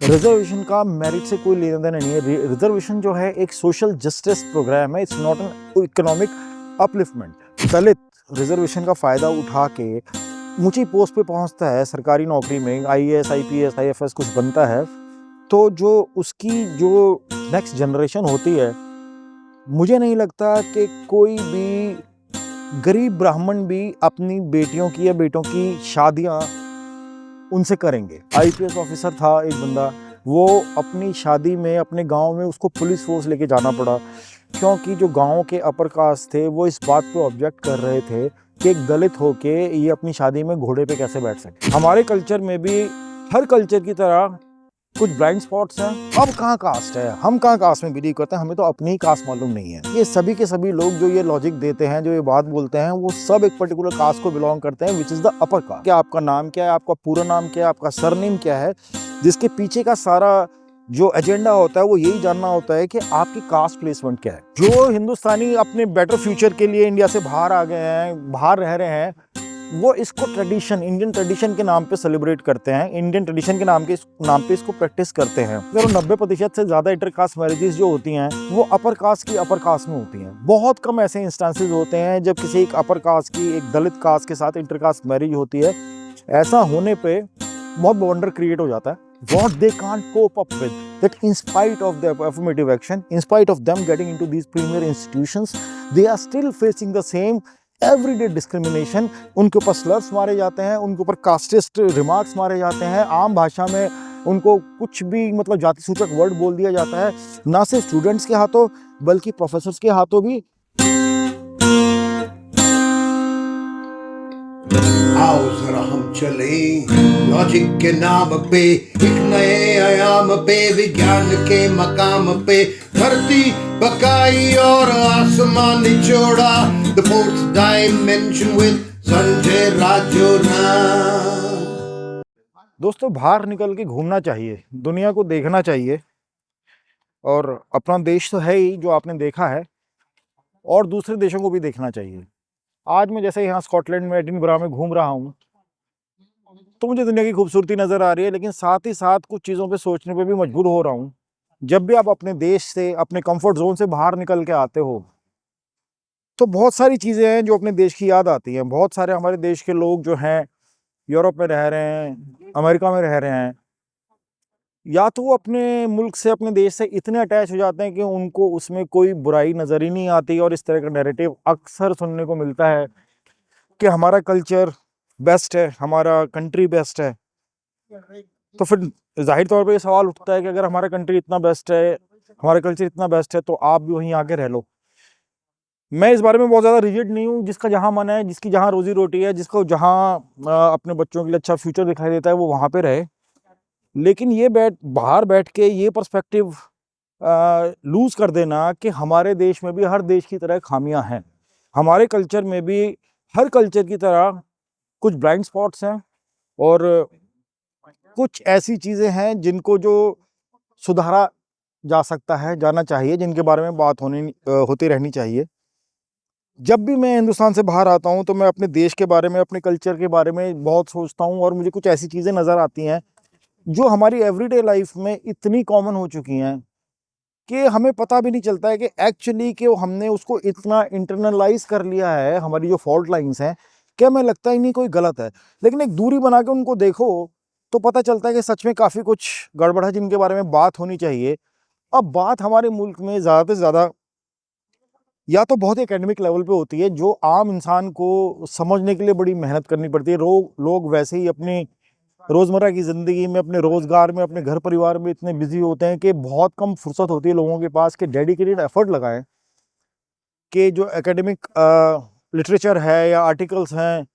Reservation का merit से कोई लेना देना नहीं है। रिजर्वेशन जो है एक सोशल जस्टिस प्रोग्राम है, it's not an economic upliftment. Dalit reservation का फ़ायदा उठा के ऊंची पोस्ट पे पहुंचता है, सरकारी नौकरी में आईएएस, आईपीएस, आईएफएस कुछ बनता है, तो जो उसकी जो नेक्स्ट जनरेशन होती है, मुझे नहीं लगता कि कोई भी गरीब ब्राह्मण भी अपनी बेटियों की या बेटों की शादियां उनसे करेंगे। आईपीएस ऑफिसर था एक बंदा, वो अपनी शादी में अपने गांव में उसको पुलिस फोर्स लेके जाना पड़ा, क्योंकि जो गांव के अपर कास्ट थे वो इस बात पे ऑब्जेक्ट कर रहे थे कि एक दलित होके ये अपनी शादी में घोड़े पे कैसे बैठ सकते। हमारे कल्चर में भी हर कल्चर की तरह कुछ ब्लाइंड स्पॉट्स हैं। अब कहाँ कास्ट है, हम कहाँ कास्ट में बिलीव करते हैं, हमें तो अपनी ही कास्ट मालूम नहीं है। ये सभी के सभी लोग जो ये लॉजिक देते हैं, जो ये बात बोलते हैं, वो सब एक पर्टिकुलर कास्ट को बिलोंग करते हैं, which is the upper caste. क्या आपका नाम क्या है, आपका पूरा नाम क्या है, आपका सरनेम क्या है, जिसके पीछे का सारा जो एजेंडा होता है वो यही जानना होता है कि आपकी कास्ट प्लेसमेंट क्या है। जो हिंदुस्तानी अपने बेटर फ्यूचर के लिए इंडिया से बाहर आ गए हैं, बाहर रह रहे हैं, वो इसको ट्रेडिशन, इंडियन ट्रेडिशन के नाम पे सेलिब्रेट करते हैं, इंडियन ट्रेडिशन के नाम पे इसको प्रैक्टिस करते हैं। अगर 90% से ज़्यादा इंटरकास्ट मैरिजेस जो होती हैं वो अपर कास्ट की अपर कास्ट में होती हैं। बहुत कम ऐसे इंस्टेंसेस होते हैं जब किसी एक अपर कास्ट की एक दलित कास्ट के साथ इंटरकास्ट मैरिज होती है। ऐसा होने पे बहुत वंडर क्रिएट हो जाता है। What they can't cope up with, that in spite of their affirmative action, in spite of them getting into these premier institutions, they are still facing the same everyday discrimination। उनके ऊपर slurs मारे जाते हैं, उनके ऊपर casteist remarks मारे जाते हैं, आम भाषा में उनको कुछ भी मतलब जाति सूचक वर्ड बोल दिया जाता है, ना सिर्फ स्टूडेंट्स के हाथों बल्कि प्रोफेसर्स के हाथों भी। आओ जरा हम चले लॉजिक के नाम पे, एक नए आयाम पे, विज्ञान के मकाम पे, धरती पकाई और आसमान निचोड़ा, the fourth dimension with Sanjay Rajora. दोस्तों, बाहर निकल के घूमना चाहिए, दुनिया को देखना चाहिए, और अपना देश तो है ही जो आपने देखा है, और दूसरे देशों को भी देखना चाहिए। आज मैं जैसे यहाँ स्कॉटलैंड में एडिनबरा में घूम रहा हूँ, तो मुझे दुनिया की खूबसूरती नज़र आ रही है, लेकिन साथ ही साथ कुछ चीज़ों पे सोचने पे भी मजबूर हो रहा हूँ। जब भी आप अपने देश से, अपने कंफर्ट जोन से बाहर निकल के आते हो, तो बहुत सारी चीज़ें हैं जो अपने देश की याद आती हैं। बहुत सारे हमारे देश के लोग जो हैं यूरोप में रह रहे हैं, अमेरिका में रह रहे हैं, या तो वो अपने मुल्क से, अपने देश से इतने अटैच हो जाते हैं कि उनको उसमें कोई बुराई नज़र ही नहीं आती, और इस तरह का नैरेटिव अक्सर सुनने को मिलता है कि हमारा कल्चर बेस्ट है, हमारा कंट्री बेस्ट है। तो फिर जाहिर तौर पे ये सवाल उठता है कि अगर हमारा कंट्री इतना बेस्ट है, हमारा कल्चर इतना बेस्ट है, तो आप भी वहीं आके रह लो। मैं इस बारे में बहुत ज़्यादा रिजिड नहीं हूँ। जिसका जहाँ मन है, जिसकी जहाँ रोजी रोटी है, जिसको जहाँ अपने बच्चों के लिए अच्छा फ्यूचर दिखाई देता है, वो वहाँ पे रहे। लेकिन ये बाहर बैठ के ये पर्सपेक्टिव लूज कर देना कि हमारे देश में भी हर देश की तरह खामियां हैं, हमारे कल्चर में भी हर कल्चर की तरह कुछ ब्लाइंड स्पॉट्स हैं, और कुछ ऐसी चीज़ें हैं जिनको जो सुधारा जा सकता है, जाना चाहिए, जिनके बारे में बात होती रहनी चाहिए। जब भी मैं हिंदुस्तान से बाहर आता हूँ तो मैं अपने देश के बारे में, अपने कल्चर के बारे में बहुत सोचता हूँ, और मुझे कुछ ऐसी चीज़ें नज़र आती हैं जो हमारी एवरीडे लाइफ में इतनी कॉमन हो चुकी हैं कि हमें पता भी नहीं चलता है कि एक्चुअली कि हमने उसको इतना इंटरनलाइज कर लिया है। हमारी जो फॉल्ट लाइंस हैं, क्या हमें लगता ही नहीं कोई गलत है, लेकिन एक दूरी बना के उनको देखो तो पता चलता है कि सच में काफ़ी कुछ गड़बड़ है जिनके बारे में बात होनी चाहिए। अब बात हमारे मुल्क में ज़्यादा से ज़्यादा या तो बहुत एकेडमिक लेवल पे होती है, जो आम इंसान को समझने के लिए बड़ी मेहनत करनी पड़ती है। लोग वैसे ही अपनी रोज़मर्रा की ज़िंदगी में, अपने रोज़गार में, अपने घर परिवार में इतने बिजी होते हैं कि बहुत कम फुर्सत होती है लोगों के पास कि डेडिकेटेड एफर्ट लगाएं कि जो एकेडमिक लिटरेचर है या आर्टिकल्स हैं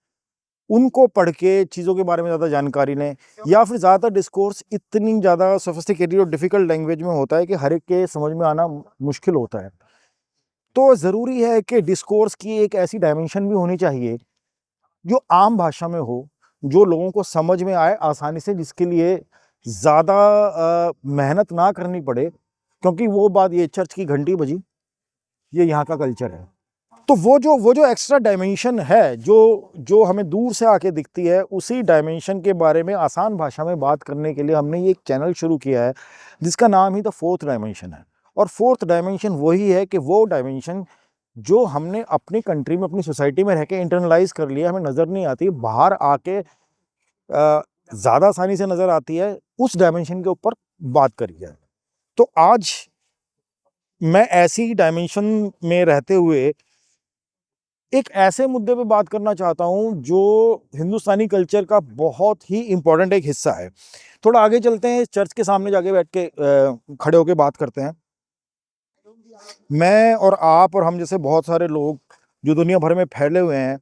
उनको पढ़ के चीज़ों के बारे में ज़्यादा जानकारी लें, या फिर ज़्यादातर डिस्कोर्स इतनी ज़्यादा सोफिस्टिकेटेड और डिफ़िकल्ट लैंग्वेज में होता है कि हर एक के समझ में आना मुश्किल होता है। तो ज़रूरी है कि डिस्कोर्स की एक ऐसी डायमेंशन भी होनी चाहिए जो आम भाषा में हो, जो लोगों को समझ में आए आसानी से, जिसके लिए ज़्यादा मेहनत ना करनी पड़े, क्योंकि वो बात, ये चर्च की घंटी बजी, ये यहाँ का कल्चर है। तो वो जो एक्स्ट्रा डायमेंशन है जो हमें दूर से आके दिखती है, उसी डायमेंशन के बारे में आसान भाषा में बात करने के लिए हमने ये एक चैनल शुरू किया है जिसका नाम ही द फोर्थ डायमेंशन है। और फोर्थ डायमेंशन वही है कि वो डायमेंशन जो हमने अपनी कंट्री में, अपनी सोसाइटी में रह के इंटरनलाइज कर लिया, हमें नज़र नहीं आती, बाहर आके ज़्यादा आसानी से नज़र आती है, उस डायमेंशन के ऊपर बात करी है। तो आज मैं ऐसी ही डायमेंशन में रहते हुए एक ऐसे मुद्दे पे बात करना चाहता हूं जो हिंदुस्तानी कल्चर का बहुत ही इम्पोर्टेंट एक हिस्सा है। थोड़ा आगे चलते हैं, चर्च के सामने जाके बैठ के खड़े होके बात करते हैं। मैं और आप और हम जैसे बहुत सारे लोग जो दुनिया भर में फैले हुए हैं,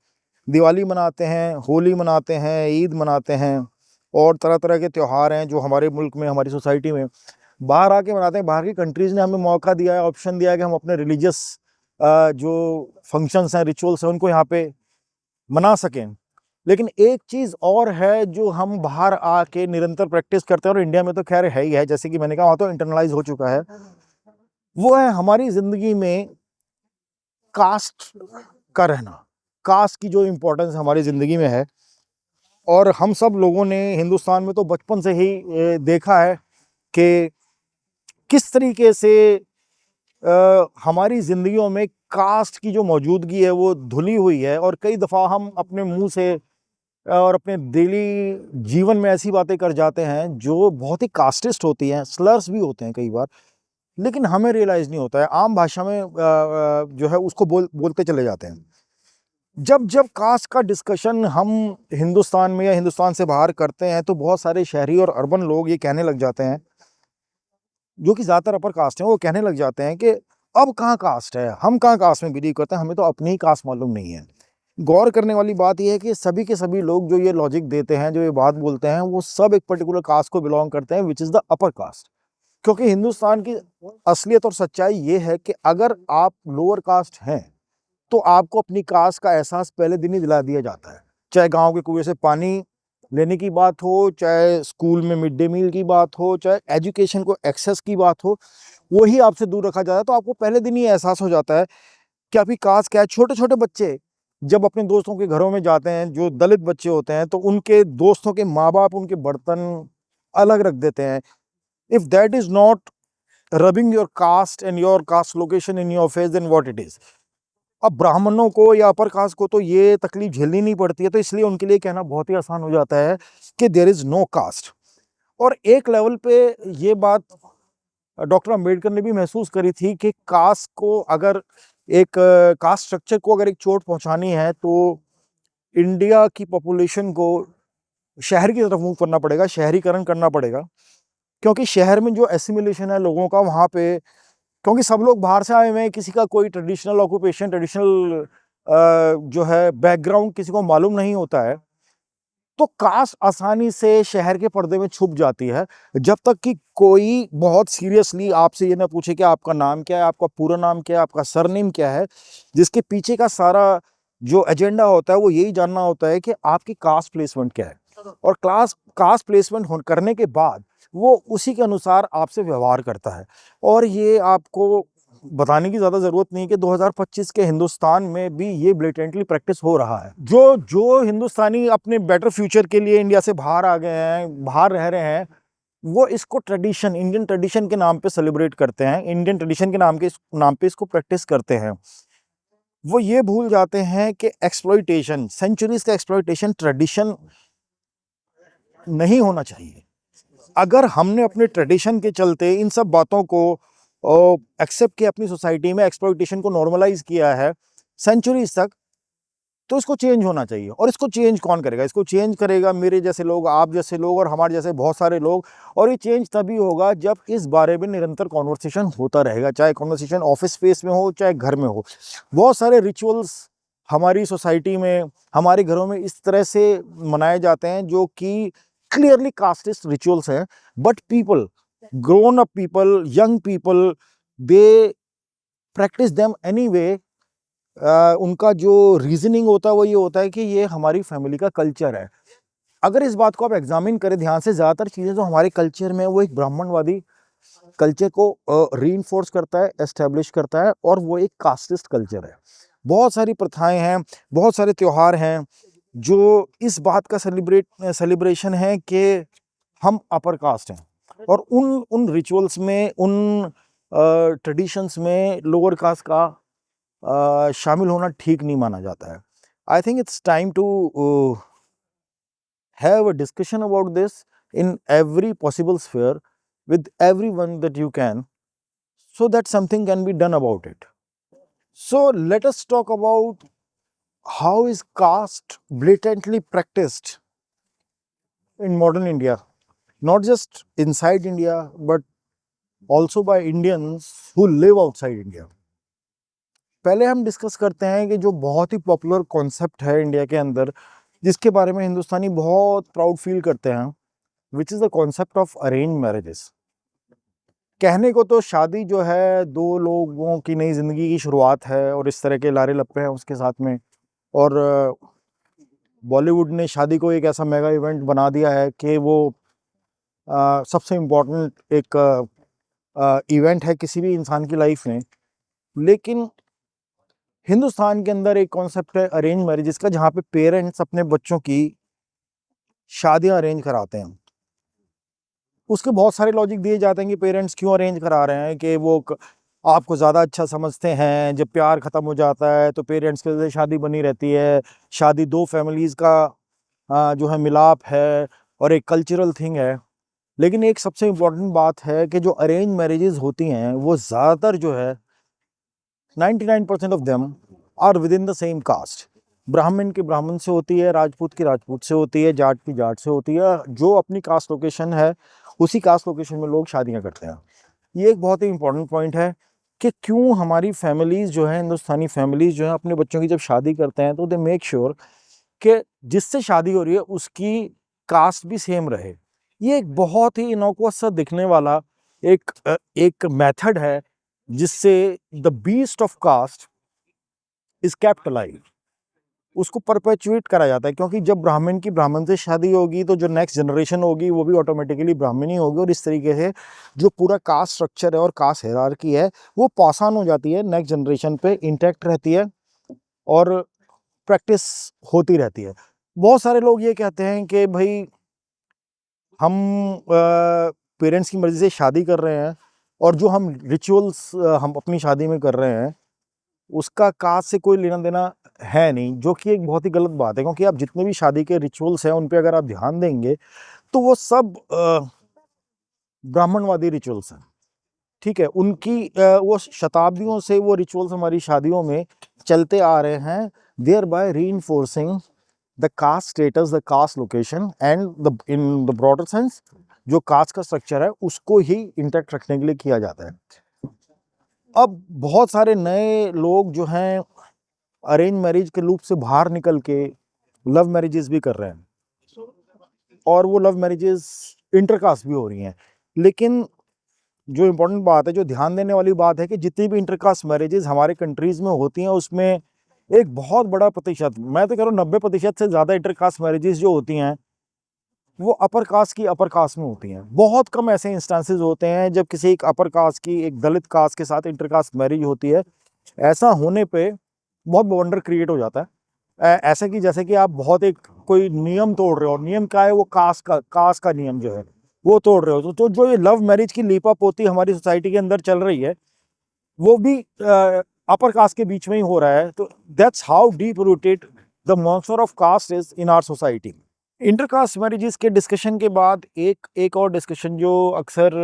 दिवाली मनाते हैं, होली मनाते हैं, ईद मनाते हैं और तरह तरह के त्यौहार हैं जो हमारे मुल्क में, हमारी सोसाइटी में बाहर आके मनाते हैं। बाहर की कंट्रीज़ ने हमें मौका दिया है, ऑप्शन दिया है कि हम अपने रिलीजियस जो फंक्शंस हैं, रिचुअल्स हैं, उनको यहाँ पे मना सकें। लेकिन एक चीज़ और है जो हम बाहर आके निरंतर प्रैक्टिस करते हैं, और इंडिया में तो खैर है ही है, जैसे कि मैंने कहा, वहाँ तो इंटरनलाइज हो चुका है। वो है हमारी ज़िंदगी में कास्ट का रहना, कास्ट की जो इम्पोर्टेंस हमारी ज़िंदगी में है। और हम सब लोगों ने हिंदुस्तान में तो बचपन से ही देखा है कि किस तरीके से हमारी ज़िंदगियों में कास्ट की जो मौजूदगी है वो धुली हुई है। और कई दफ़ा हम अपने मुंह से और अपने डेली जीवन में ऐसी बातें कर जाते हैं जो बहुत ही कास्टिस्ट होती हैं, स्लर्स भी होते हैं कई बार, लेकिन हमें रियलाइज़ नहीं होता है। आम भाषा में जो है उसको बोलते चले जाते हैं। जब जब कास्ट का डिस्कशन हम हिंदुस्तान में या हिंदुस्तान से बाहर करते हैं तो बहुत सारे शहरी और अर्बन लोग ये कहने लग जाते हैं, जो कि ज़्यादातर अपर कास्ट हैं, वो कहने लग जाते हैं कि अब कहाँ कास्ट है, हम कहाँ कास्ट में बिलीव करते हैं, हमें तो अपनी ही कास्ट मालूम नहीं है। गौर करने वाली बात यह है कि सभी के सभी लोग जो ये लॉजिक देते हैं, जो ये बात बोलते हैं, वो सब एक पर्टिकुलर कास्ट को बिलोंग करते हैं, which is the upper caste. क्योंकि हिंदुस्तान की असलियत और सच्चाई ये है कि अगर आप लोअर कास्ट हैं तो आपको अपनी कास्ट का एहसास पहले दिन ही दिला दिया जाता है। चाहे गांव के कुएं से पानी लेने की बात हो, चाहे स्कूल में मिड डे मील की बात हो, चाहे एजुकेशन को एक्सेस की बात हो, वही आपसे दूर रखा जाता है। तो आपको पहले दिन ही एहसास हो जाता है कि आपकी कास्ट क्या है। छोटे छोटे बच्चे जब अपने दोस्तों के घरों में जाते हैं, जो दलित बच्चे होते हैं, तो उनके दोस्तों के माँ बाप उनके बर्तन अलग रख देते हैं। If that is not rubbing your caste and your caste location in your face, then what it is. अब ब्राह्मणों को या अपर कास्ट को तो ये तकलीफ झेलनी नहीं पड़ती है, तो इसलिए उनके लिए कहना बहुत ही आसान हो जाता है कि देयर इज नो कास्ट। और एक लेवल पे ये बात डॉक्टर अंबेडकर ने भी महसूस करी थी कि कास्ट को अगर एक कास्ट स्ट्रक्चर को अगर एक चोट पहुंचानी है तो इंडिया की पॉपुलेशन को शहर की तरफ मूव करना पड़ेगा, शहरीकरण करना पड़ेगा। क्योंकि शहर में जो एसिमिलेशन है लोगों का, वहाँ पे क्योंकि सब लोग बाहर से आए हुए हैं, किसी का कोई ट्रेडिशनल ऑक्यूपेशन, ट्रेडिशनल जो है बैकग्राउंड किसी को मालूम नहीं होता है, तो कास्ट आसानी से शहर के पर्दे में छुप जाती है। जब तक कि कोई बहुत सीरियसली आपसे ये ना पूछे कि आपका नाम क्या है, आपका पूरा नाम क्या है, आपका सरनेम क्या है, जिसके पीछे का सारा जो एजेंडा होता है वो यही जानना होता है कि आपकी कास्ट प्लेसमेंट क्या है। और कास्ट प्लेसमेंट करने के बाद वो उसी के अनुसार आपसे व्यवहार करता है। और ये आपको बताने की ज़्यादा ज़रूरत नहीं कि 2025 के हिंदुस्तान में भी ये ब्लेटेंटली प्रैक्टिस हो रहा है। जो हिंदुस्तानी अपने बेटर फ्यूचर के लिए इंडिया से बाहर आ गए हैं, बाहर रह रहे हैं, वो इसको ट्रेडिशन, इंडियन ट्रेडिशन के नाम पे सेलिब्रेट करते हैं, इंडियन ट्रेडिशन के नाम पे इसको प्रैक्टिस करते हैं। वो ये भूल जाते हैं कि एक्सप्लॉइटेशन, सेंचुरीज का एक्सप्लॉइटेशन ट्रेडिशन नहीं होना चाहिए। अगर हमने अपने ट्रेडिशन के चलते इन सब बातों को एक्सेप्ट किया, अपनी सोसाइटी में एक्सप्लॉइटेशन को नॉर्मलाइज किया है सेंचुरीज तक, तो इसको चेंज होना चाहिए। और इसको चेंज कौन करेगा? इसको चेंज करेगा मेरे जैसे लोग, आप जैसे लोग और हमारे जैसे बहुत सारे लोग। और ये चेंज तभी होगा जब इस बारे में निरंतर कॉन्वर्सेशन होता रहेगा, चाहे कॉन्वर्सेशन ऑफिस स्पेस में हो, चाहे घर में हो। बहुत सारे रिचुअल्स हमारी सोसाइटी में, हमारे घरों में इस तरह से मनाए जाते हैं जो कि क्लियरली कास्टिस्ट रिचुअल्स हैं, but people, grown up people, young people, they practice them anyway. उनका जो रीजनिंग होता है वो ये होता है कि ये हमारी फैमिली का कल्चर है। अगर इस बात को आप एग्जामिन करें ध्यान से, ज़्यादातर चीज़ें जो हमारे कल्चर में, वो एक ब्राह्मणवादी कल्चर को रीइंफोर्स करता है, एस्टेब्लिश करता है, और वो एक कास्टिस्ट कल्चर है। बहुत सारी प्रथाएं हैं, बहुत सारे त्योहार हैं जो इस बात का सेलिब्रेशन है कि हम अपर कास्ट हैं, और उन उन रिचुअल्स में, उन ट्रेडिशंस में लोअर कास्ट का शामिल होना ठीक नहीं माना जाता है. I think it's time to have a discussion about this in every possible sphere with everyone that you can, so that something can be done about it. So let us talk about how is caste blatantly practiced in modern India, not just inside India but also by Indians who live outside India. पहले हम discuss करते हैं कि जो बहुत ही popular concept है India के अंदर, जिसके बारे में हिंदुस्तानी बहुत प्राउड फील करते हैं, which is the concept of arrange marriages. कहने को तो शादी जो है दो लोगों की नई ज़िंदगी की शुरुआत है और इस तरह के लारे लप्पे हैं उसके साथ में, और बॉलीवुड ने शादी को एक ऐसा मेगा इवेंट बना दिया है कि वो सबसे इम्पोर्टेंट एक इवेंट है किसी भी इंसान की लाइफ में. लेकिन हिंदुस्तान के अंदर एक कॉन्सेप्ट है अरेंज मैरिजेस का, जहाँ पे पेरेंट्स अपने बच्चों की शादियां अरेंज कराते हैं. उसके बहुत सारे लॉजिक दिए जाते हैं कि पेरेंट्स क्यों अरेंज करा रहे हैं, कि वो आपको ज़्यादा अच्छा समझते हैं, जब प्यार ख़त्म हो जाता है तो पेरेंट्स के वजह से शादी बनी रहती है, शादी दो फैमिलीज़ का जो है मिलाप है और एक कल्चरल थिंग है. लेकिन एक सबसे इम्पोर्टेंट बात है कि जो अरेंज मैरिजेस होती हैं वो ज़्यादातर जो है 99% of them are within the same caste. Brahmin की ब्राह्मण से होती है, राजपूत की राजपूत से होती है, जाट की जाट से होती है. जो अपनी कास्ट लोकेशन है उसी कास्ट लोकेशन में लोग शादियां करते हैं. ये एक बहुत ही इंपॉर्टेंट पॉइंट है कि क्यों हमारी फैमिलीज़ जो है, हिंदुस्तानी फैमिलीज़ जो है, अपने बच्चों की जब शादी करते हैं तो दे मेक श्योर कि जिससे शादी हो रही है उसकी कास्ट भी सेम रहे. ये एक बहुत ही इनोकुअस सा दिखने वाला एक मेथड है जिससे the beast of caste is kept alive, उसको परपेचुएट करा जाता है. क्योंकि जब ब्राह्मण की ब्राह्मण से शादी होगी तो जो नेक्स्ट जनरेशन होगी वो भी ऑटोमेटिकली ब्राह्मण ही होगी, और इस तरीके से जो पूरा कास्ट स्ट्रक्चर है और कास्ट हायरार्की है वो पास ऑन हो जाती है, नेक्स्ट जनरेशन पे इंटैक्ट रहती है और प्रैक्टिस होती रहती है. बहुत सारे लोग ये कहते हैं कि भाई हम पेरेंट्स की मर्जी से शादी कर रहे हैं और जो हम रिचुअल्स हम अपनी शादी में कर रहे हैं उसका कास्ट से कोई लेना देना है नहीं, जो कि एक बहुत ही गलत बात है. क्योंकि आप जितने भी शादी के रिचुअल्स हैं उन पे अगर आप ध्यान देंगे तो वो सब ब्राह्मणवादी रिचुअल्स हैं. ठीक है, उनकी वो शताब्दियों से वो रिचुअल्स हमारी शादियों में चलते आ रहे हैं, thereby reinforcing the caste status, the caste location and the in the broader sense जो कास्ट का स्ट्रक्चर है उसको ही इंटैक्ट रखने के लिए किया जाता है. अब बहुत सारे नए लोग जो हैं अरेंज मैरिज के लूप से बाहर निकल के लव मैरिजेस भी कर रहे हैं, और वो लव मैरिजेस इंटरकास्ट भी हो रही हैं. लेकिन जो इम्पोर्टेंट बात है, जो ध्यान देने वाली बात है कि जितनी भी इंटरकास्ट मैरिजेस हमारे कंट्रीज़ में होती हैं उसमें एक बहुत बड़ा प्रतिशत, मैं तो कह रहा हूँ 90% से ज़्यादा इंटरकास्ट मैरिजेस जो होती हैं वो अपर कास्ट की अपर कास्ट में होती हैं. बहुत कम ऐसे इंस्टेंसेस होते हैं जब किसी एक अपर कास्ट की एक दलित कास्ट के साथ इंटरकास्ट मैरिज होती है. ऐसा होने पे बहुत वंडर क्रिएट हो जाता है. ऐसे कि जैसे कि आप बहुत एक कोई नियम तोड़ रहे हो. नियम क्या है? वो कास्ट का नियम जो है वो तोड़ रहे हो. तो जो ये लव मैरिज की लीपा पोती हमारी सोसाइटी के अंदर चल रही है वो भी अपर कास्ट के बीच में ही हो रहा है. तो that's how deep rooted the monster of caste is in our society. Intercaste marriages के डिस्कशन के बाद एक और डिस्कशन जो अक्सर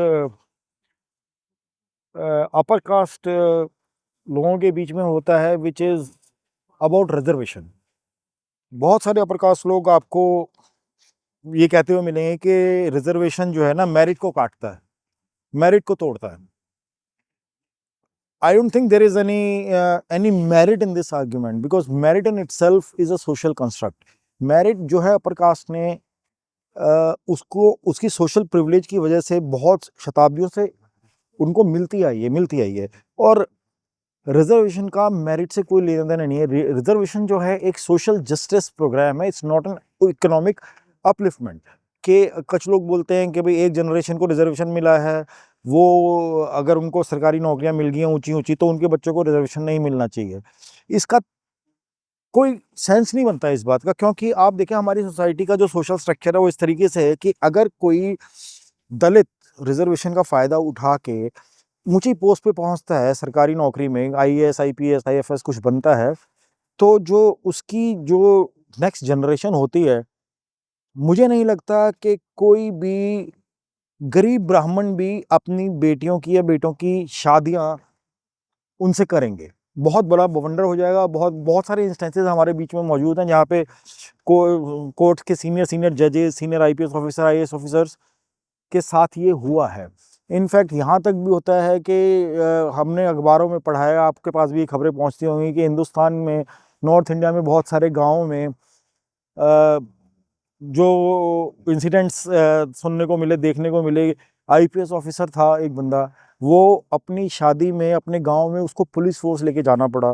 अपर कास्ट लोगों के बीच में होता है, विच इज़ अबाउट रिजर्वेशन. बहुत सारे अपर कास्ट लोग आपको ये कहते हुए मिलेंगे कि रिजर्वेशन जो है ना मेरिट को काटता है, मेरिट को तोड़ता है. I don't think there is any merit in this argument because merit in itself is a social construct. Merit जो है अपर कास्ट ने उसको उसकी सोशल प्रिविलेज की वजह से बहुत शताब्दियों से उनको मिलती आई है. और रिजर्वेशन का मेरिट से कोई लेना देना नहीं है. रिजर्वेशन जो है एक सोशल जस्टिस प्रोग्राम है, it's not an economic upliftment. के कुछ लोग बोलते हैं कि भाई एक जनरेशन को रिजर्वेशन मिला है, वो अगर उनको सरकारी नौकरियां मिल गई हैं ऊंची ऊंची तो उनके बच्चों को रिजर्वेशन नहीं मिलना चाहिए. इसका कोई सेंस नहीं बनता है इस बात का, क्योंकि आप देखें हमारी सोसाइटी का जो सोशल स्ट्रक्चर है वो इस तरीके से है कि अगर कोई दलित रिजर्वेशन का फायदा उठा के ऊंची पोस्ट पे पहुंचता है, सरकारी नौकरी में आईएएस, आईपीएस, आईएफएस कुछ बनता है, तो जो उसकी जो नेक्स्ट जनरेशन होती है, मुझे नहीं लगता कि कोई भी गरीब ब्राह्मण भी अपनी बेटियों की या बेटों की शादियां उनसे करेंगे। बहुत बड़ा बवंडर हो जाएगा। बहुत बहुत सारे इंस्टेंसेस हमारे बीच में मौजूद हैं जहाँ पे कोर्ट के सीनियर जजेस, senior IPS officer, IAS officers के साथ ये हुआ है। इनफैक्ट यहाँ तक भी होता है कि हमने अखबारों में पढ़ा है, आपके पास भी खबरें पहुँचती होंगी कि हिंदुस्तान में, नॉर्थ इंडिया में बहुत सारे गाँवों में जो इंसिडेंट्स सुनने को मिले, देखने को मिले, आईपीएस ऑफिसर था एक बंदा, वो अपनी शादी में अपने गांव में उसको पुलिस फोर्स लेके जाना पड़ा,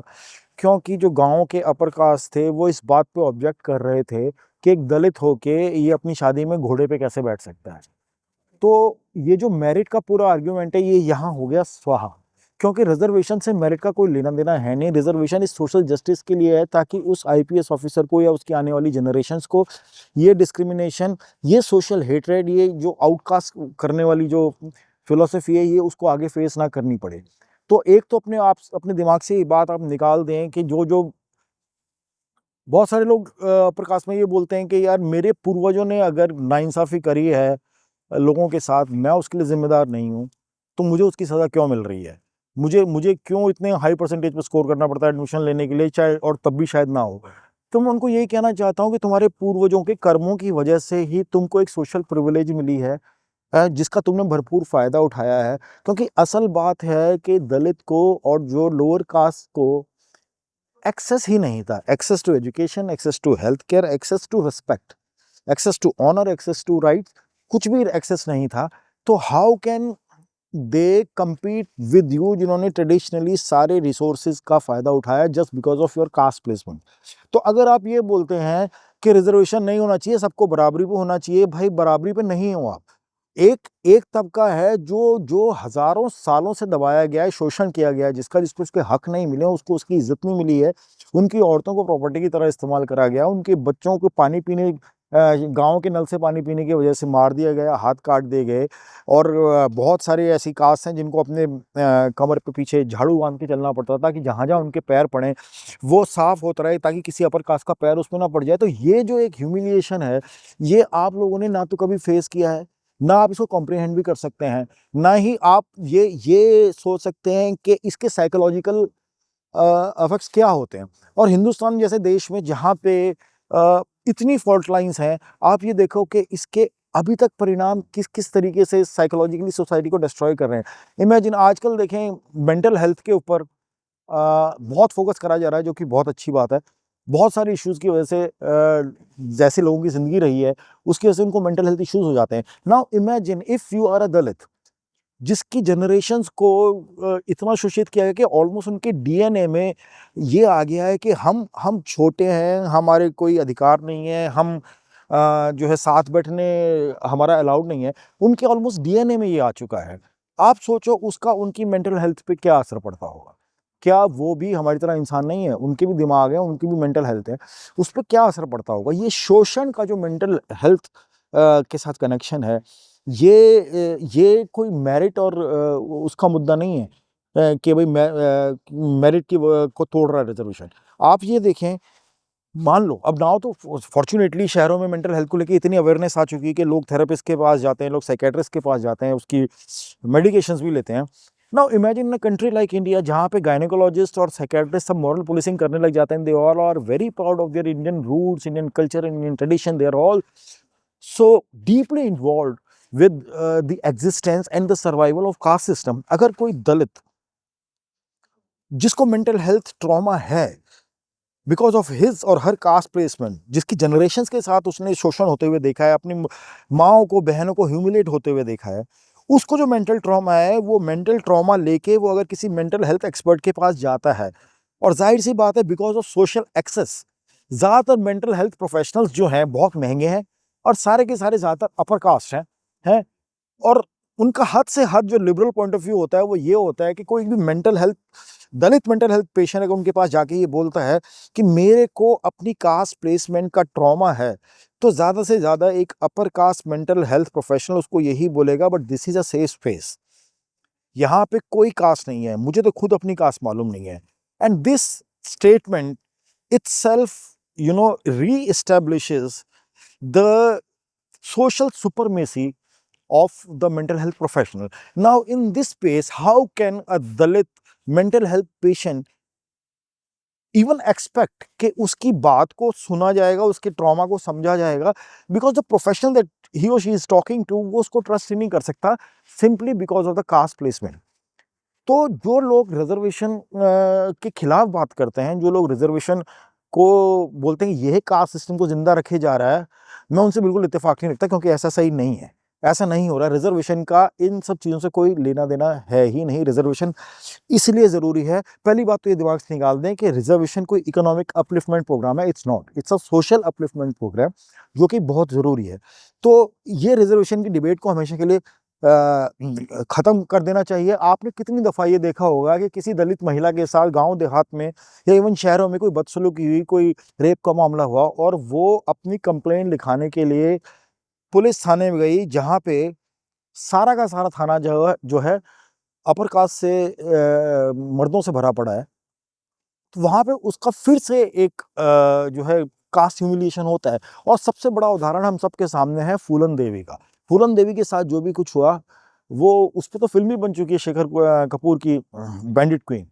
क्योंकि जो गांव के अपर कास्ट थे वो इस बात पे ऑब्जेक्ट कर रहे थे कि एक दलित होके ये अपनी शादी में घोड़े पे कैसे बैठ सकता है। तो ये जो मेरिट का पूरा आर्ग्यूमेंट है ये यहाँ हो गया स्वाहा, क्योंकि रिजर्वेशन से मेरिट का कोई लेना देना है नहीं। रिजर्वेशन इस सोशल जस्टिस के लिए है ताकि उस आईपीएस ऑफिसर को या उसकी आने वाली जनरेशन्स को ये डिस्क्रिमिनेशन, ये सोशल हेट्रेड, ये जो आउटकास्ट करने वाली जो फिलोसफी है, ये उसको आगे फेस ना करनी पड़े। तो एक तो अपने दिमाग से ये बात आप निकाल दें कि जो जो बहुत सारे लोग प्रकाश में ये बोलते हैं कि यार मेरे पूर्वजों ने अगर नाइंसाफ़ी करी है लोगों के साथ, मैं उसके लिए जिम्मेदार नहीं हूँ, तो मुझे उसकी सज़ा क्यों मिल रही है? मुझे मुझे क्यों इतने हाई परसेंटेज पे स्कोर करना पड़ता है एडमिशन लेने के लिए, चाहे और तब भी शायद ना हो। तो मैं उनको यही कहना चाहता हूँ कि तुम्हारे पूर्वजों के कर्मों की वजह से ही तुमको एक सोशल प्रिविलेज मिली है, जिसका तुमने भरपूर फ़ायदा उठाया है। क्योंकि असल बात है कि दलित को और जो लोअर कास्ट को एक्सेस ही नहीं था। Access to education, access to health care, access to respect, access to honour, access to rights, कुछ भी एक्सेस नहीं था। तो how can they compete with you, जिन्होंने ट्रेडिशनली सारे रिसोर्सेज का फायदा उठाया just because of your caste placement. तो अगर आप ये बोलते हैं कि रिजर्वेशन नहीं होना चाहिए, सबको बराबरी पे होना चाहिए, भाई बराबरी पे नहीं हो आप। एक एक तबका है जो जो हजारों सालों से दबाया गया है, शोषण किया गया है, जिसको उसके हक नहीं मिले, उसको उसकी इज्जत नहीं मिली है, उनकी औरतों को प्रॉपर्टी की तरह इस्तेमाल करा गया, उनके बच्चों को पानी पीने, गांव के नल से पानी पीने की वजह से मार दिया गया, हाथ काट दिए गए। और बहुत सारी ऐसी कास्ट हैं जिनको अपने कमर पे पीछे झाड़ू बांध के चलना पड़ता था कि जहाँ जहाँ उनके पैर पड़े वो साफ होता रहे, ताकि किसी अपर कास्ट का पैर उसमें ना पड़ जाए। तो ये जो एक ह्यूमिलिएशन है, ये आप लोगों ने ना तो कभी फेस किया है, ना आप इसको कॉम्प्रिहेंड भी कर सकते हैं, ना ही आप ये सोच सकते हैं कि इसके साइकोलॉजिकल इफेक्ट्स क्या होते हैं। और हिंदुस्तान जैसे देश में जहाँ पे इतनी फॉल्ट लाइंस हैं, आप ये देखो कि इसके अभी तक परिणाम किस किस तरीके से साइकोलॉजिकली सोसाइटी को डिस्ट्रॉय कर रहे हैं। इमेजिन आजकल देखें मेंटल हेल्थ के ऊपर बहुत फोकस करा जा रहा है, जो कि बहुत अच्छी बात है। बहुत सारे इश्यूज़ की वजह से जैसे लोगों की ज़िंदगी रही है उसकी वजह से उनको मेंटल हेल्थ इश्यूज़ हो जाते हैं। Now imagine if you are a Dalit, जिसकी जनरेशन्स को इतना शोषित किया गया कि ऑलमोस्ट उनके डीएनए में ये आ गया है कि हम छोटे हैं, हमारे कोई अधिकार नहीं है, हम जो है साथ बैठने हमारा अलाउड नहीं है, उनके ऑलमोस्ट डीएनए में ये आ चुका है। आप सोचो उसका उनकी मेंटल हेल्थ पे क्या असर पड़ता होगा। क्या वो भी हमारी तरह इंसान नहीं है? उनके भी दिमाग है, उनकी भी मेंटल हेल्थ है, उस पर क्या असर पड़ता होगा। ये शोषण का जो मेंटल हेल्थ के साथ कनेक्शन है, ये कोई मेरिट और उसका मुद्दा नहीं है कि भाई मेरिट की को तोड़ रहा है रिजर्वेशन। आप ये देखें, मान लो अब नाउ तो फॉर्चुनेटली शहरों में मेंटल हेल्थ को लेके इतनी अवेयरनेस आ चुकी है कि लोग थेरेपिस्ट के पास जाते हैं, लोग साइकेट्रिस्ट के पास जाते हैं, उसकी मेडिकेशंस भी लेते हैं। Now imagine a country like India, जहाँ पे गायनेकोलॉजिस्ट और साइकेट्रिस्ट सब मॉरल पुलिसिंग करने लग जाते हैं। They all are very proud of their Indian roots, Indian culture, Indian tradition. They are all so deeply involved with the existence and the survival of caste system। अगर कोई दलित जिसको mental health trauma है because of his और हर cast placement, जिसकी generations के साथ उसने शोषण होते हुए देखा है, अपनी माओ को, बहनों को ह्यूमिलेट होते हुए देखा है, उसको जो मेंटल ट्रॉमा है, वो मेंटल ट्रॉमा लेके वो अगर किसी मेंटल हेल्थ एक्सपर्ट के पास जाता है, और जाहिर सी बात है बिकॉज ऑफ सोशल एक्सेस, ज़्यादातर मेंटल हेल्थ प्रोफेशनल्स जो हैं बहुत महंगे हैं और सारे के सारे ज़्यादातर अपर कास्ट हैं। और उनका हद से हद जो लिबरल पॉइंट ऑफ व्यू होता है वो ये होता है कि कोई भी दलित मेंटल हेल्थ पेशेंट अगर उनके पास जाके ये बोलता है कि मेरे को अपनी कास्ट प्लेसमेंट का ट्रॉमा है, तो ज़्यादा से ज़्यादा एक upper caste mental health professional उसको यही बोलेगा, but this is a safe space. यहाँ पे कोई कास्ट नहीं है, मुझे तो खुद अपनी कास्ट मालूम नहीं है। And this statement itself, re-establishes the social supremacy of the mental health professional. Now, in this space, how can a Dalit mental health patient even expect कि उसकी बात को सुना जाएगा, उसके ट्रॉमा को समझा जाएगा? Because the professional that he or she is talking to, वो उसको ट्रस्ट ही नहीं कर सकता, simply because of the caste placement. तो जो लोग रिजर्वेशन के खिलाफ बात करते हैं, जो लोग रिजर्वेशन को बोलते हैं यह कास्ट सिस्टम को जिंदा रखे जा रहा है, मैं उनसे बिल्कुल इत्तेफाक नहीं रखता, क्योंकि ऐसा सही नहीं है, ऐसा नहीं हो रहा। रिजर्वेशन का इन सब चीज़ों से कोई लेना देना है ही नहीं। रिजर्वेशन इसलिए ज़रूरी है, पहली बात तो ये दिमाग से निकाल दें कि रिजर्वेशन कोई इकोनॉमिक अपलिफ्टमेंट प्रोग्राम है, it's not, it's a social upliftment programme, जो कि बहुत ज़रूरी है। तो ये रिजर्वेशन की डिबेट को हमेशा के लिए ख़त्म कर देना चाहिए। आपने कितनी दफ़ा ये देखा होगा कि किसी दलित महिला के साथ गांव देहात में या इवन शहरों में कोई बदसलूकी हुई, कोई रेप का मामला हुआ, और वो अपनी कंप्लेंट लिखाने के लिए पुलिस थाने में गई, जहाँ पे सारा का सारा थाना जो है अपर कास्ट से मर्दों से भरा पड़ा है। तो वहाँ पे उसका फिर से एक जो है कास्ट ह्यूमिलिएशन होता है। और सबसे बड़ा उदाहरण हम सबके सामने है फूलन देवी का। फूलन देवी के साथ जो भी कुछ हुआ, वो उस पर तो फिल्म भी बन चुकी है, शेखर कपूर की बैंडिट क्वीन।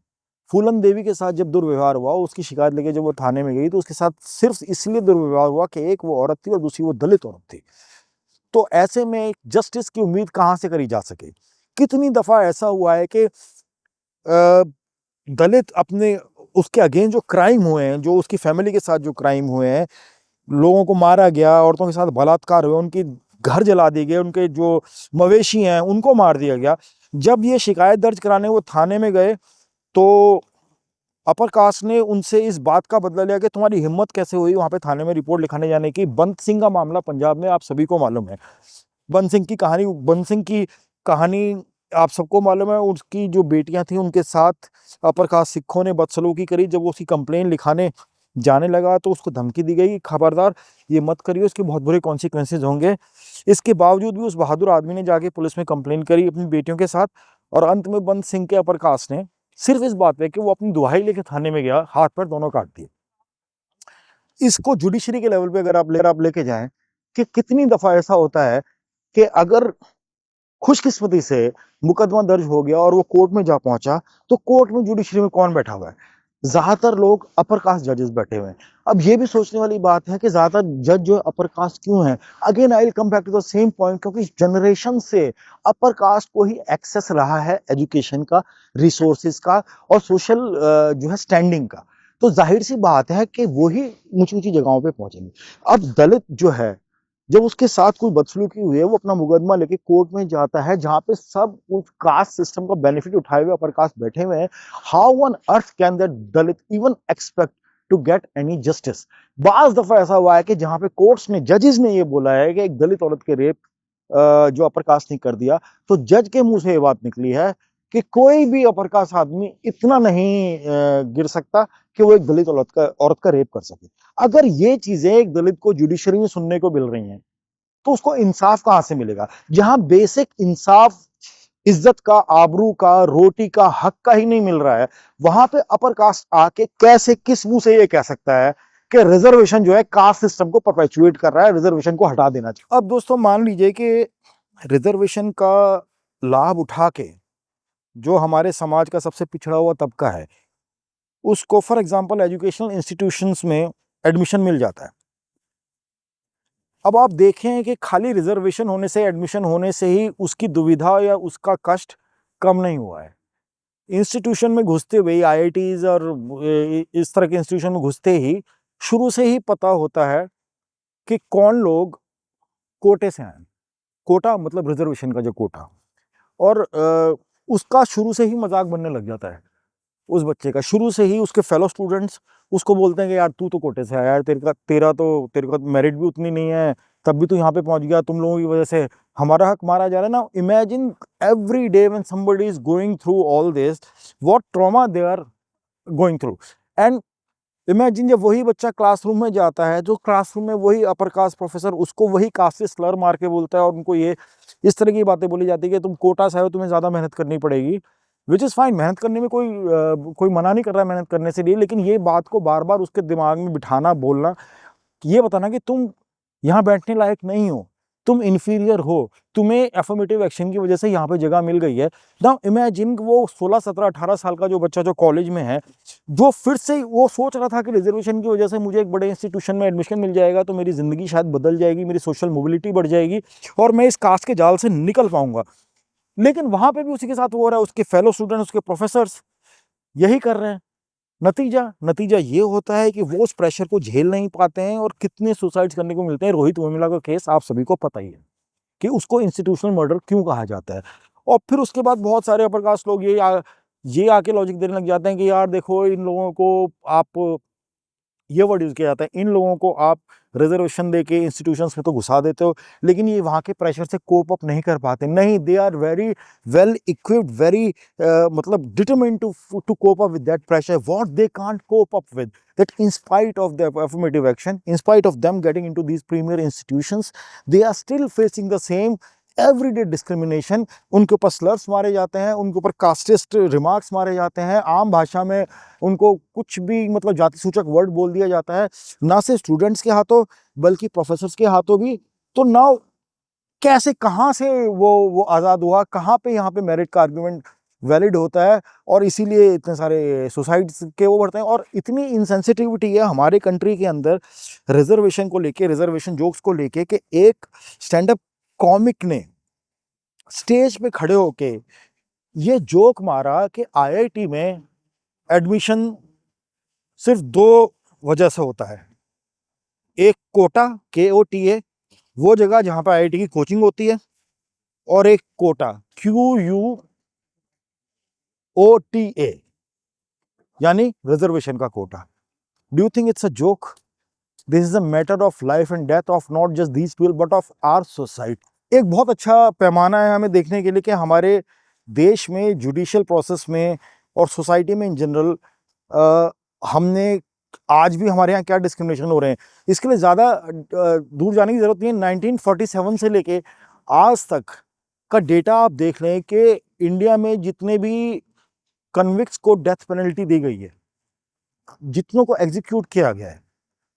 फूलन देवी के साथ जब दुर्व्यवहार हुआ, उसकी शिकायत लेके जब वो थाने में गई, तो उसके साथ सिर्फ इसलिए दुर्व्यवहार हुआ कि एक वो औरत थी और दूसरी वो दलित औरत थी। तो ऐसे में जस्टिस की उम्मीद कहाँ से करी जा सके? कितनी दफ़ा ऐसा हुआ है कि दलित अपने उसके अगेंस्ट जो क्राइम हुए हैं, जो उसकी फैमिली के साथ जो क्राइम हुए हैं, लोगों को मारा गया, औरतों के साथ बलात्कार हुए, उनकी घर जला दिए गए, उनके जो मवेशी हैं उनको मार दिया गया। जब ये शिकायत दर्ज कराने वो थाने में गए, तो अपर कास्ट ने उनसे इस बात का बदला लिया कि तुम्हारी हिम्मत कैसे हुई वहाँ पे थाने में रिपोर्ट लिखाने जाने की। बंद सिंह का मामला पंजाब में आप सभी को मालूम है। बंद सिंह की कहानी आप सबको मालूम है। उसकी जो बेटियां थी, उनके साथ अपर कास्ट सिखों ने बदसलूकी करी। जब वो उसकी कंप्लेन लिखाने जाने लगा तो उसको धमकी दी गई, खबरदार ये मत करिए, उसके बहुत बुरे कॉन्सिक्वेंसेज होंगे। इसके बावजूद भी उस बहादुर आदमी ने जाके पुलिस में कंप्लेन करी अपनी बेटियों के साथ, और अंत में बंद सिंह के अपर कास्ट ने सिर्फ इस बात पे कि वो अपनी दुहाई लेके थाने में गया, हाथ पैर दोनों काट दिए। इसको जुडिशरी के लेवल पे अगर आप लेके जाएं कि कितनी दफा ऐसा होता है कि अगर खुशकिस्मती से मुकदमा दर्ज हो गया और वो कोर्ट में जा पहुंचा, तो कोर्ट में जुडिशरी में कौन बैठा हुआ है? ज्यादातर लोग अपर कास्ट जजेस बैठे हुए हैं। अब ये भी सोचने वाली बात है कि ज्यादातर जज जो अपर कास्ट क्यों है? Again I will come back to the same point, क्योंकि जनरेशन से अपर कास्ट को ही एक्सेस रहा है एजुकेशन का, रिसोर्सेज का, और सोशल जो है स्टैंडिंग का। तो जाहिर सी बात है कि वो ही ऊंची ऊंची जगहों पे पहुंचेंगे। अब दलित जो है, जब उसके साथ कोई बदसलूकी हुई है, वो अपना मुकदमा लेके कोर्ट में जाता है, जहां पे सब उस कास्ट सिस्टम का बेनिफिट उठाए हुए अपर कास्ट बैठे हुए हैं। How on earth can that Dalit even expect to get any justice? बाज दफा ऐसा हुआ है कि जहां पे कोर्ट्स ने, जजेस ने ये बोला है कि एक दलित औरत के रेप जो अपर कास्ट ने कर दिया, तो जज के मुंह से ये बात निकली है कि कोई भी अपर कास्ट आदमी इतना नहीं गिर सकता कि वो एक दलित औरत का रेप कर सके। अगर ये चीजें एक दलित को जुडिशरी में सुनने को मिल रही हैं, तो उसको इंसाफ कहां से मिलेगा? जहां बेसिक इंसाफ, इज्जत का, आबरू का, रोटी का, हक का ही नहीं मिल रहा है, वहां पे अपर कास्ट आके कैसे, किस मुंह से ये कह सकता है कि रिजर्वेशन जो है कास्ट सिस्टम को परपेचुएट कर रहा है, रिजर्वेशन को हटा देना चाहिए? अब दोस्तों मान लीजिए कि रिजर्वेशन का लाभ उठा के जो हमारे समाज का सबसे पिछड़ा हुआ तबका है, उसको फॉर एग्जांपल एजुकेशनल इंस्टीट्यूशंस में एडमिशन मिल जाता है। अब आप देखें कि खाली रिजर्वेशन होने से, एडमिशन होने से ही उसकी दुविधा या उसका कष्ट कम नहीं हुआ है। इंस्टीट्यूशन में घुसते हुए, आईआईटीज और इस तरह के इंस्टीट्यूशन में घुसते ही शुरू से ही पता होता है कि कौन लोग कोटे से आए। कोटा मतलब रिजर्वेशन का जो कोटा, और उसका शुरू से ही मजाक बनने लग जाता है उस बच्चे का। शुरू से ही उसके फेलो स्टूडेंट्स उसको बोलते हैं कि यार तू तो कोटे से आया, यार तेरे का मेरिट भी उतनी नहीं है, तब भी तू यहाँ पे पहुंच गया, तुम लोगों की वजह से हमारा हक मारा जा रहा है ना। Imagine every day when somebody is going through all this, what trauma they are going through. And imagine जब वही बच्चा क्लासरूम में जाता है, जो क्लासरूम में वही अपर कास्ट प्रोफेसर उसको वही कास्ट से स्लर मार के बोलता है और उनको ये इस तरह की बातें बोली जाती है कि तुम कोटा से आए हो, तुम्हें ज़्यादा मेहनत करनी पड़ेगी। विच इज़ फाइन, मेहनत करने में कोई मना नहीं कर रहा है मेहनत करने से लिए, लेकिन ये बात को बार बार उसके दिमाग में बिठाना, बोलना, ये बताना कि तुम यहाँ बैठने लायक नहीं हो, तुम इन्फीरियर हो, तुम्हें एफर्मेटिव एक्शन की वजह से यहाँ पे जगह मिल गई है। नाउ इमेजिन वो 16, 17, 18 साल का जो बच्चा जो कॉलेज में है, जो फिर से वो सोच रहा था कि रिजर्वेशन की वजह से मुझे एक बड़े इंस्टीट्यूशन में एडमिशन मिल जाएगा तो मेरी ज़िंदगी शायद बदल जाएगी, मेरी सोशल मोबिलिटी बढ़ जाएगी और मैं इस कास्ट के जाल से निकल पाऊंगा। लेकिन वहाँ पे भी उसी के साथ वो हो रहा है, उसके फेलो स्टूडेंट, उसके प्रोफेसर्स यही कर रहे हैं। नतीजा ये होता है कि वो उस प्रेशर को झेल नहीं पाते हैं और कितने सुसाइड्स करने को मिलते हैं। रोहित वेमुला का केस आप सभी को पता ही है कि उसको इंस्टीट्यूशनल मर्डर क्यों कहा जाता है। और फिर उसके बाद बहुत सारे अपर कास्ट लोग ये आके लॉजिक देने लग जाते हैं कि यार देखो, इन लोगों को आप, ये वर्ड यूज किया जाता है, इन लोगों को आप रिजर्वेशन देके इंस्टीट्यूशंस में तो घुसा देते हो, लेकिन ये वहाँ के प्रेशर से कोप अप नहीं कर पाते। नहीं, they are very well equipped, very मतलब determined to cope up with that pressure. What they can't cope up with, that in spite of their affirmative action, in spite of them getting into these premier institutions, they are still facing the same everyday discrimination। उनके ऊपर slurs मारे जाते हैं, उनके ऊपर casteist remarks मारे जाते हैं, आम भाषा में उनको कुछ भी मतलब जाति सूचक वर्ड बोल दिया जाता है, ना सिर्फ स्टूडेंट्स के हाथों बल्कि प्रोफेसर्स के हाथों भी। तो नाउ कैसे, कहाँ से वो आज़ाद हुआ, कहाँ पे यहाँ पे मेरिट का आर्गुमेंट वैलिड होता है, और इसीलिए इतने सारे सुसाइड्स के वो बढ़ते हैं। और इतनी इनसेंसिटिविटी है हमारे कंट्री के अंदर रिजर्वेशन को लेके, रिजर्वेशन जोक्स को लेके, कि एक स्टैंड अप कॉमिक ने स्टेज पे खड़े होके ये जोक मारा कि आईआईटी में एडमिशन सिर्फ 2 वजह से होता है। एक कोटा, KOTA, वो जगह जहाँ पे आईआईटी की कोचिंग होती है, और एक कोटा, QUOTA, यानी रिजर्वेशन का quota. Do you think it's a joke? This is a matter of life and death of not just these people but of our society. एक बहुत अच्छा पैमाना है हमें देखने के लिए कि हमारे देश में जुडिशियल प्रोसेस में और सोसाइटी में इन जनरल हमने आज भी हमारे यहाँ क्या डिस्क्रिमिनेशन हो रहे हैं। इसके लिए ज़्यादा दूर जाने की ज़रूरत नहीं है। 1947 से लेके आज तक का डेटा आप देख लें कि इंडिया में जितने भी कन्विक्ट्स को डेथ पेनल्टी दी गई है, जितनों को एग्जीक्यूट किया गया है,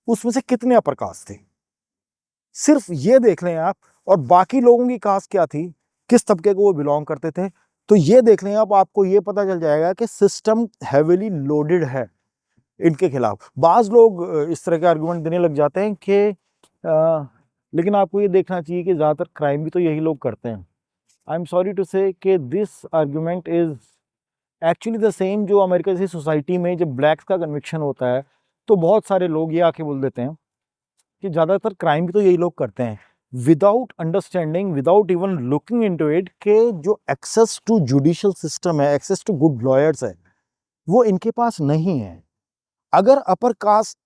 उसमें से कितने अपर कास्ट थे, सिर्फ ये देख लें आप। और बाकी लोगों की कास्ट क्या थी, किस तबके को वो बिलोंग करते थे, तो ये देख लें आप, आपको ये पता चल जाएगा कि सिस्टम हैवीली लोडेड है इनके खिलाफ। बाज लोग इस तरह के आर्गुमेंट देने लग जाते हैं कि लेकिन आपको ये देखना चाहिए कि ज़्यादातर क्राइम भी तो यही लोग करते हैं। आई एम सॉरी टू से कि this argument is actually the same जो अमेरिका जैसी सोसाइटी में जब ब्लैक्स का कन्विक्शन होता है तो बहुत सारे लोग ये आके बोल देते हैं कि ज़्यादातर क्राइम भी तो यही लोग करते हैं, without understanding, without even looking into it, कि जो एक्सेस टू जुडिशियल सिस्टम है, एक्सेस टू गुड लॉयर्स है, वो इनके पास नहीं है। अगर अपर कास्ट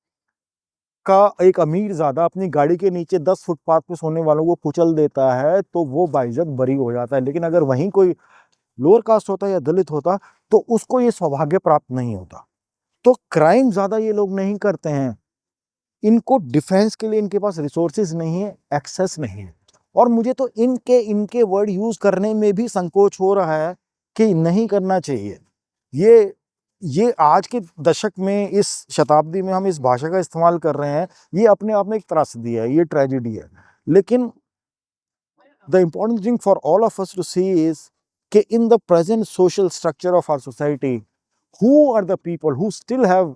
का एक अमीर ज़्यादा अपनी गाड़ी के नीचे 10 फुटपाथ पे सोने वालों को कुचल देता है तो वो बाइज्जत बरी हो जाता है, लेकिन अगर वहीं कोई लोअर कास्ट होता या दलित होता तो उसको ये सौभाग्य प्राप्त नहीं होता। तो क्राइम ज़्यादा ये लोग नहीं करते हैं, इनको डिफेंस के लिए इनके पास रिसोर्सेज नहीं है, एक्सेस नहीं है। और मुझे तो इनके वर्ड यूज़ करने में भी संकोच हो रहा है कि नहीं करना चाहिए। ये आज के दशक में, इस शताब्दी में हम इस भाषा का इस्तेमाल कर रहे हैं, ये अपने आप में एक त्रासदी है, ये ट्रेजेडी है। लेकिन the important thing for all of us to see is कि in the present social structure of our society, who are the people who still have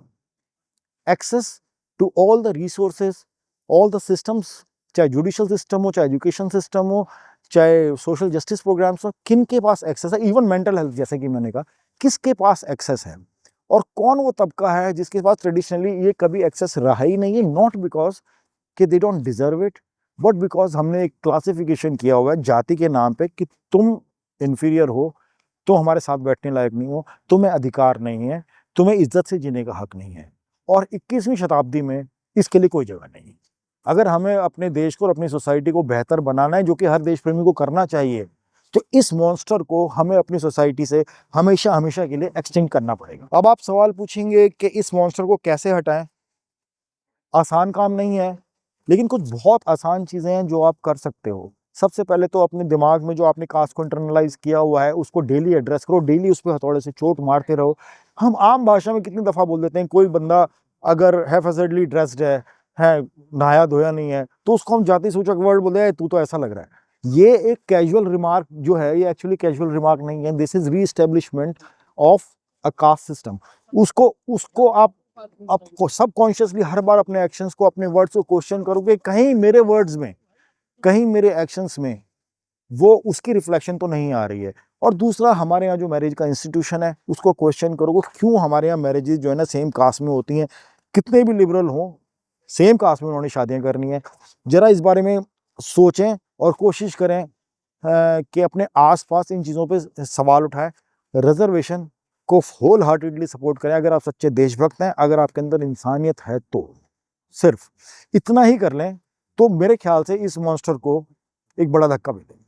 access to all the resources, all the systems, चाहे judicial system हो, चाहे education system हो, चाहे social justice programmes हो, किन के पास access है, even mental health जैसे कि मैंने कहा, किसके पास एक्सेस है। और कौन वो तबका है जिसके पास ट्रेडिशनली ये कभी एक्सेस रहा ही नहीं है, नॉट बिकॉज कि they don't deserve it, but because हमने एक क्लासिफिकेशन किया हुआ है जाति के नाम पे कि तुम इन्फीरियर हो, तुम हमारे साथ बैठने लायक नहीं हो, तुम्हें अधिकार नहीं है, तुम्हें इज्जत से जीने का हक नहीं है। और 21वीं शताब्दी में इसके लिए कोई जगह नहीं है। अगर हमें अपने देश को और अपनी सोसाइटी को बेहतर बनाना है, जो कि हर देश प्रेमी को करना चाहिए, तो इस मॉन्स्टर को हमें अपनी सोसाइटी से हमेशा हमेशा के लिए एक्सटिंक्ट करना पड़ेगा। अब आप सवाल पूछेंगे कि इस मॉन्स्टर को कैसे हटाएं। आसान काम नहीं है, लेकिन कुछ बहुत आसान चीज़ें हैं जो आप कर सकते हो। सबसे पहले तो अपने दिमाग में जो आपने कास्ट को इंटरनलाइज किया हुआ है उसको डेली एड्रेस करो, डेली उस पर हथौड़े से चोट मारते रहो। हम आम भाषा में कितनी दफ़ा बोल देते हैं, कोई बंदा अगर हैफेजर्डली ड्रेस्ड है नहाया धोया नहीं है, तो उसको हम जाति सूचक वर्ड बोलते हैं, तू तो ऐसा लग रहा है। ये एक कैजुअल रिमार्क जो है, ये एक्चुअली कैजुअल रिमार्क नहीं है, this is reestablishment of a caste system. उसको आप सबकॉन्शियसली हर बार अपने एक्शंस को, अपने वर्ड्स को क्वेश्चन करोगे, कहीं मेरे वर्ड्स में, कहीं मेरे एक्शंस में वो उसकी रिफ्लेक्शन तो नहीं आ रही है। और दूसरा, हमारे यहाँ जो मैरिज का इंस्टीट्यूशन है उसको क्वेश्चन करोगे, क्यों हमारे यहाँ मैरिजेज जो है ना सेम कास्ट में होती हैं। कितने भी लिबरल हों, सेम कास्ट में उन्होंने शादियाँ करनी है। जरा इस बारे में सोचें और कोशिश करें कि अपने आसपास इन चीज़ों पे सवाल उठाएं। रिजर्वेशन को होल हार्टेडली सपोर्ट करें अगर आप सच्चे देशभक्त हैं, अगर आपके अंदर इंसानियत है तो। सिर्फ इतना ही कर लें तो मेरे ख्याल से इस मॉन्स्टर को एक बड़ा धक्का मिलेगा।